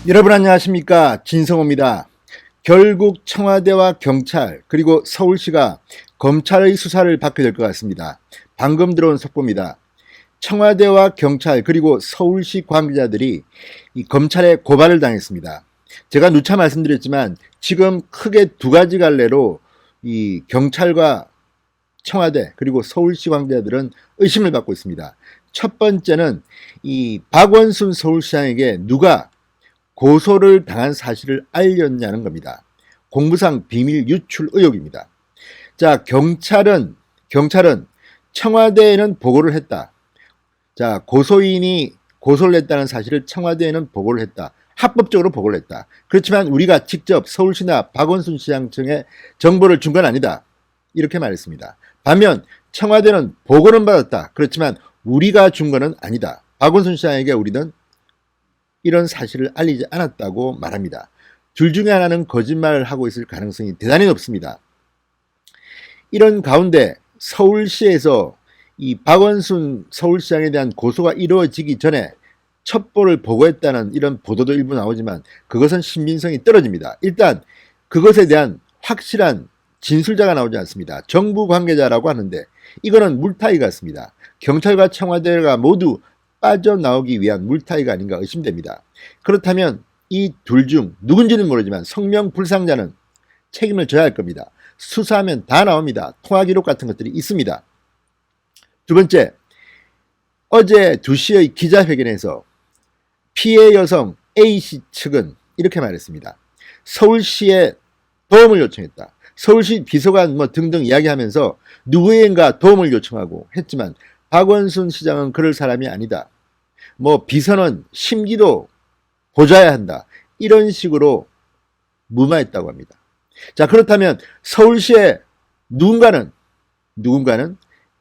여러분 안녕하십니까, 진성호입니다. 결국 청와대와 경찰 그리고 서울시가 검찰의 수사를 받게 될 것 같습니다. 방금 들어온 속보입니다. 청와대와 경찰 그리고 서울시 관계자들이 이 검찰에 고발을 당했습니다. 제가 누차 말씀드렸지만 지금 크게 두 가지 갈래로 이 경찰과 청와대 그리고 서울시 관계자들은 의심을 받고 있습니다. 첫 번째는 이 박원순 서울시장에게 누가 고소를 당한 사실을 알렸냐는 겁니다. 공무상 비밀 유출 의혹입니다. 자, 경찰은 청와대에는 보고를 했다. 자, 고소인이 고소를 했다는 사실을 청와대에는 보고를 했다. 합법적으로 보고를 했다. 그렇지만 우리가 직접 서울시나 박원순 시장 측에 정보를 준 건 아니다. 이렇게 말했습니다. 반면 청와대는 보고는 받았다. 그렇지만 우리가 준 거는 아니다. 박원순 시장에게 우리는 이런 사실을 알리지 않았다고 말합니다. 둘 중에 하나는 거짓말을 하고 있을 가능성이 대단히 높습니다. 이런 가운데 서울시에서 이 박원순 서울시장에 대한 고소가 이루어지기 전에 첩보를 보고했다는 이런 보도도 일부 나오지만 그것은 신빙성이 떨어집니다. 일단 그것에 대한 확실한 진술자가 나오지 않습니다. 정부 관계자라고 하는데 이거는 물타기 같습니다. 경찰과 청와대가 모두 빠져나오기 위한 물타기가 아닌가 의심됩니다. 그렇다면 이 둘 중 누군지는 모르지만 성명불상자는 책임을 져야 할 겁니다. 수사하면 다 나옵니다. 통화 기록 같은 것들이 있습니다. 두 번째, 어제 2시의 기자회견에서 피해 여성 A씨 측은 이렇게 말했습니다. 서울시에 도움을 요청했다. 서울시 비서관 등등 이야기하면서 누구에겐가 도움을 요청하고 했지만 박원순 시장은 그럴 사람이 아니다. 비서는 심기도 보좌해야 한다. 이런 식으로 무마했다고 합니다. 자, 그렇다면 서울시의 누군가는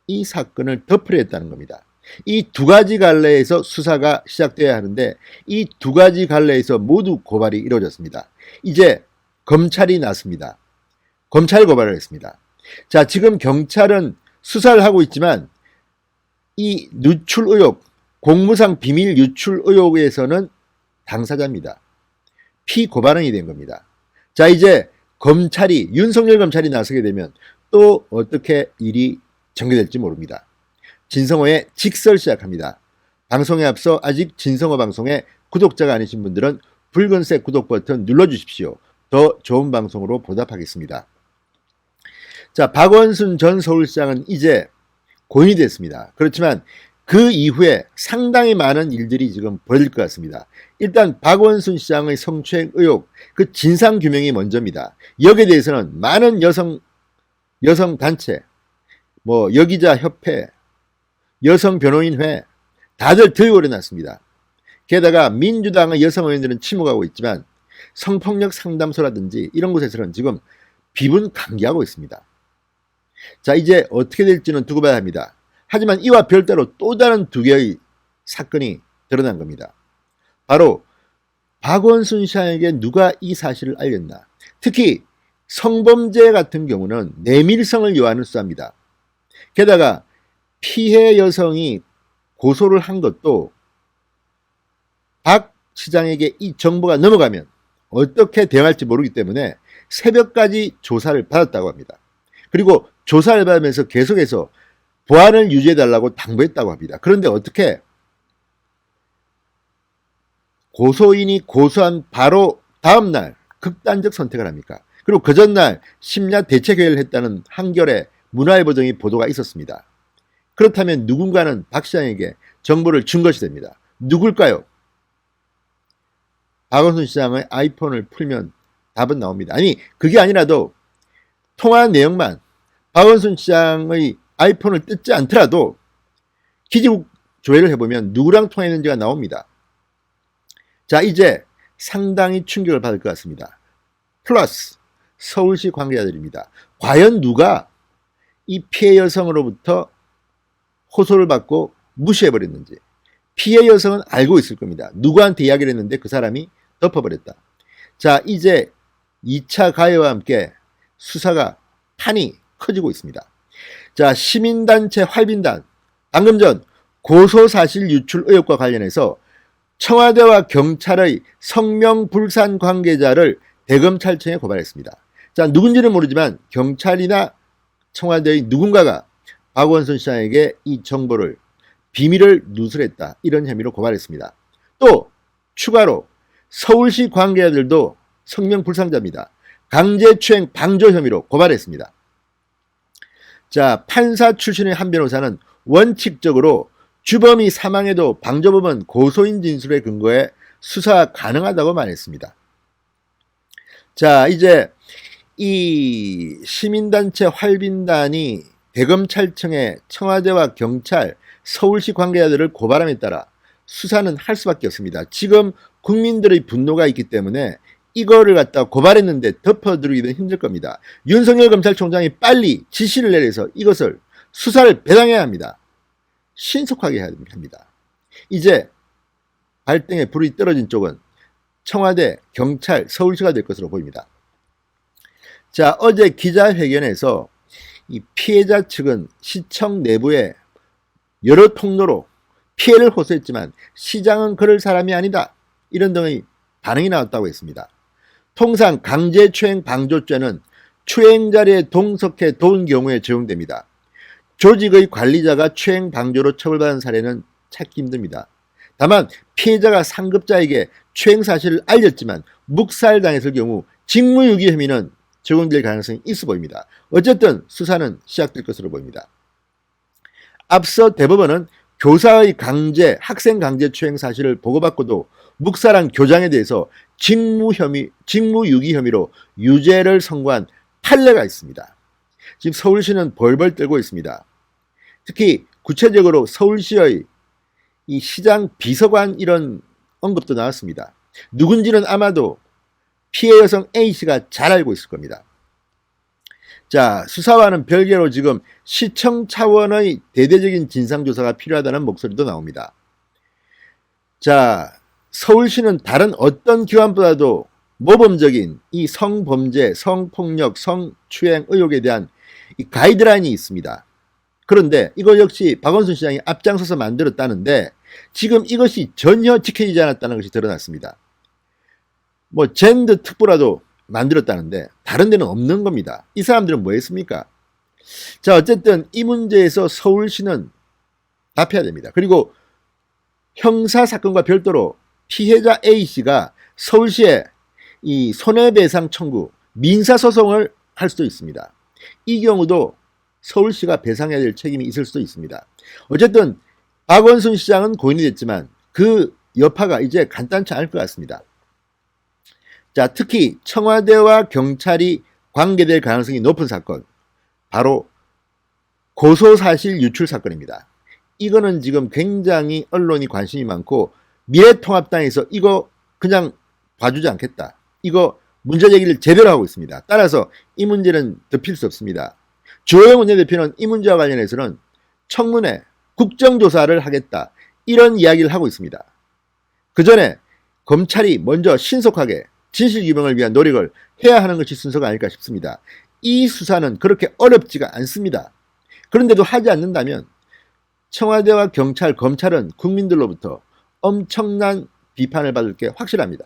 이 사건을 덮으려 했다는 겁니다. 이 두 가지 갈래에서 수사가 시작돼야 하는데 이 두 가지 갈래에서 모두 고발이 이루어졌습니다. 이제 검찰이 나섭니다. 검찰 고발을 했습니다. 자, 지금 경찰은 수사를 하고 있지만 이 유출 의혹, 공무상 비밀 유출 의혹에서는 당사자입니다. 피고발원이 된 겁니다. 자, 이제 윤석열 검찰이 나서게 되면 또 어떻게 일이 전개될지 모릅니다. 진성호의 직설 시작합니다. 방송에 앞서 아직 진성호 방송에 구독자가 아니신 분들은 붉은색 구독 버튼 눌러주십시오. 더 좋은 방송으로 보답하겠습니다. 자, 박원순 전 서울시장은 이제 고인이 됐습니다. 그렇지만 그 이후에 상당히 많은 일들이 지금 벌어질 것 같습니다. 일단 박원순 시장의 성추행 의혹, 그 진상규명이 먼저입니다. 여기에 대해서는 많은 여성 단체, 여기자 협회, 여성 변호인회 다들 들고 일어났습니다. 게다가 민주당의 여성 의원들은 침묵하고 있지만 성폭력 상담소라든지 이런 곳에서는 지금 비분 강기하고 있습니다. 자, 이제 어떻게 될지는 두고 봐야 합니다. 하지만 이와 별도로 또 다른 두 개의 사건이 드러난 겁니다. 바로 박원순 시장에게 누가 이 사실을 알렸나. 특히 성범죄 같은 경우는 내밀성을 요하는 수사입니다. 게다가 피해 여성이 고소를 한 것도 박 시장에게 이 정보가 넘어가면 어떻게 대응할지 모르기 때문에 새벽까지 조사를 받았다고 합니다. 그리고 조사를 받으면서 계속해서 보안을 유지해달라고 당부했다고 합니다. 그런데 어떻게 고소인이 고소한 바로 다음날 극단적 선택을 합니까? 그리고 그 전날 심야 대책회의를 했다는 한겨레 문화일보등의 보도가 있었습니다. 그렇다면 누군가는 박 시장에게 정보를 준 것이 됩니다. 누굴까요? 박원순 시장의 아이폰을 풀면 답은 나옵니다. 아니, 그게 아니라도 통화 내용만 박원순 시장의 아이폰을 뜯지 않더라도 기지국 조회를 해보면 누구랑 통화했는지가 나옵니다. 자, 이제 상당히 충격을 받을 것 같습니다. 플러스 서울시 관계자들입니다. 과연 누가 이 피해 여성으로부터 호소를 받고 무시해버렸는지. 피해 여성은 알고 있을 겁니다. 누구한테 이야기를 했는데 그 사람이 덮어버렸다. 자, 이제 2차 가해와 함께 수사가 판이 커지고 있습니다. 자, 시민단체 활빈단, 방금 전 고소사실 유출 의혹과 관련해서 청와대와 경찰의 성명불산 관계자를 대검찰청에 고발했습니다. 자, 누군지는 모르지만 경찰이나 청와대의 누군가가 박원순 시장에게 이 정보를 비밀을 누설했다, 이런 혐의로 고발했습니다. 또 추가로 서울시 관계자들도 성명불상자입니다. 강제추행 방조 혐의로 고발했습니다. 자, 판사 출신의 한 변호사는 원칙적으로 주범이 사망해도 방조범은 고소인 진술에 근거해 수사 가능하다고 말했습니다. 자, 이제 이 시민단체 활빈단이 대검찰청에 청와대와 경찰, 서울시 관계자들을 고발함에 따라 수사는 할 수밖에 없습니다. 지금 국민들의 분노가 있기 때문에 이거를 갖다 고발했는데 덮어두기는 힘들 겁니다. 윤석열 검찰총장이 빨리 지시를 내려서 이것을 수사를 배당해야 합니다. 신속하게 해야 합니다. 이제 발등에 불이 떨어진 쪽은 청와대, 경찰, 서울시가 될 것으로 보입니다. 자, 어제 기자회견에서 이 피해자 측은 시청 내부에 여러 통로로 피해를 호소했지만 시장은 그럴 사람이 아니다, 이런 등의 반응이 나왔다고 했습니다. 통상 강제추행 방조죄는 추행 자리에 동석해 도운 경우에 적용됩니다. 조직의 관리자가 추행 방조로 처벌받은 사례는 찾기 힘듭니다. 다만 피해자가 상급자에게 추행 사실을 알렸지만 묵살당했을 경우 직무유기 혐의는 적용될 가능성이 있어 보입니다. 어쨌든 수사는 시작될 것으로 보입니다. 앞서 대법원은 교사의 학생 강제 추행 사실을 보고받고도 묵살한 교장에 대해서 직무유기 혐의로 유죄를 선고한 판례가 있습니다. 지금 서울시는 벌벌 떨고 있습니다. 특히 구체적으로 서울시의 이 시장 비서관 이런 언급도 나왔습니다. 누군지는 아마도 피해 여성 A씨가 잘 알고 있을 겁니다. 자, 수사와는 별개로 지금 시청 차원의 대대적인 진상조사가 필요하다는 목소리도 나옵니다. 자, 서울시는 다른 어떤 기관보다도 모범적인 이 성범죄, 성폭력, 성추행 의혹에 대한 이 가이드라인이 있습니다. 그런데 이거 역시 박원순 시장이 앞장서서 만들었다는데 지금 이것이 전혀 지켜지지 않았다는 것이 드러났습니다. 뭐 젠더 특보라도 만들었다는데 다른 데는 없는 겁니다. 이 사람들은 뭐 했습니까? 자, 어쨌든 이 문제에서 서울시는 답해야 됩니다. 그리고 형사사건과 별도로 피해자 A씨가 서울시에 이 손해배상 청구, 민사소송을 할 수도 있습니다. 이 경우도 서울시가 배상해야 될 책임이 있을 수도 있습니다. 어쨌든 박원순 시장은 고인이 됐지만 그 여파가 이제 간단치 않을 것 같습니다. 자, 특히 청와대와 경찰이 관계될 가능성이 높은 사건, 바로 고소사실 유출 사건입니다. 이거는 지금 굉장히 언론이 관심이 많고 미래통합당에서 이거 그냥 봐주지 않겠다, 이거 문제 제기를 제대로 하고 있습니다. 따라서 이 문제는 덮일 수 없습니다. 주호영 원내대표는 이 문제와 관련해서는 청문회, 국정조사를 하겠다, 이런 이야기를 하고 있습니다. 그 전에 검찰이 먼저 신속하게 진실규명을 위한 노력을 해야 하는 것이 순서가 아닐까 싶습니다. 이 수사는 그렇게 어렵지가 않습니다. 그런데도 하지 않는다면 청와대와 경찰, 검찰은 국민들로부터 엄청난 비판을 받을 게 확실합니다.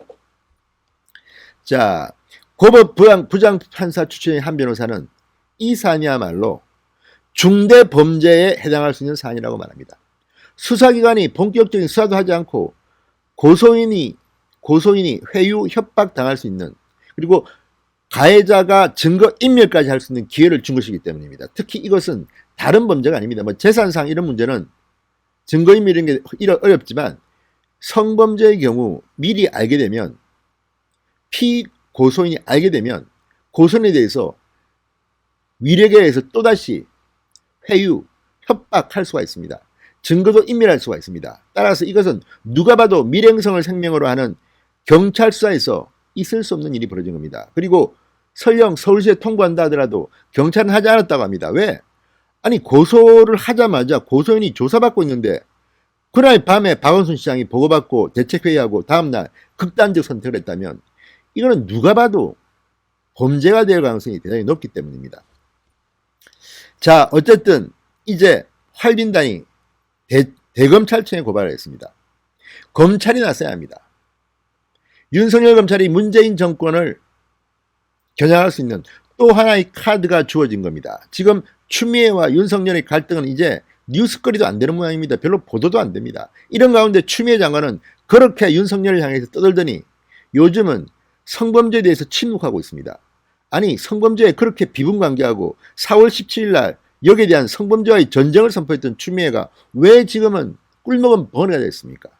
자, 고법 부장판사 출신의 한 변호사는 이 사안이야말로 중대 범죄에 해당할 수 있는 사안이라고 말합니다. 수사기관이 본격적인 수사도 하지 않고 고소인이 회유 협박 당할 수 있는, 그리고 가해자가 증거 인멸까지 할 수 있는 기회를 준 것이기 때문입니다. 특히 이것은 다른 범죄가 아닙니다. 뭐 재산상 이런 문제는 증거 인멸 이런 게 어렵지만 성범죄의 경우 미리 알게 되면, 피고소인이 알게 되면 고소인에 대해서 위력에 의해서 또다시 회유, 협박할 수가 있습니다. 증거도 인멸할 수가 있습니다. 따라서 이것은 누가 봐도 밀행성을 생명으로 하는 경찰 수사에서 있을 수 없는 일이 벌어진 겁니다. 그리고 설령 서울시에 통보한다 하더라도 경찰은 하지 않았다고 합니다. 왜? 아니, 고소를 하자마자 고소인이 조사받고 있는데 그날 밤에 박원순 시장이 보고받고 대책회의하고 다음날 극단적 선택을 했다면 이거는 누가 봐도 범죄가 될 가능성이 대단히 높기 때문입니다. 자, 어쨌든 이제 활빈단이 대검찰청에 고발을 했습니다. 검찰이 나서야 합니다. 윤석열 검찰이 문재인 정권을 겨냥할 수 있는 또 하나의 카드가 주어진 겁니다. 지금 추미애와 윤석열의 갈등은 이제 뉴스거리도 안 되는 모양입니다. 별로 보도도 안 됩니다. 이런 가운데 추미애 장관은 그렇게 윤석열을 향해서 떠들더니 요즘은 성범죄에 대해서 침묵하고 있습니다. 아니, 성범죄에 그렇게 비분관계하고 4월 17일 날 여기에 대한 성범죄와의 전쟁을 선포했던 추미애가 왜 지금은 꿀먹은 벙어리가 됐습니까?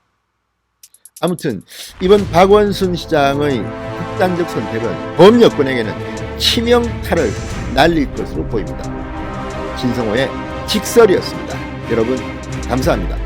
아무튼 이번 박원순 시장의 극단적 선택은 범여권에게는 치명타를 날릴 것으로 보입니다. 진성호의 직설이었습니다. 여러분 감사합니다.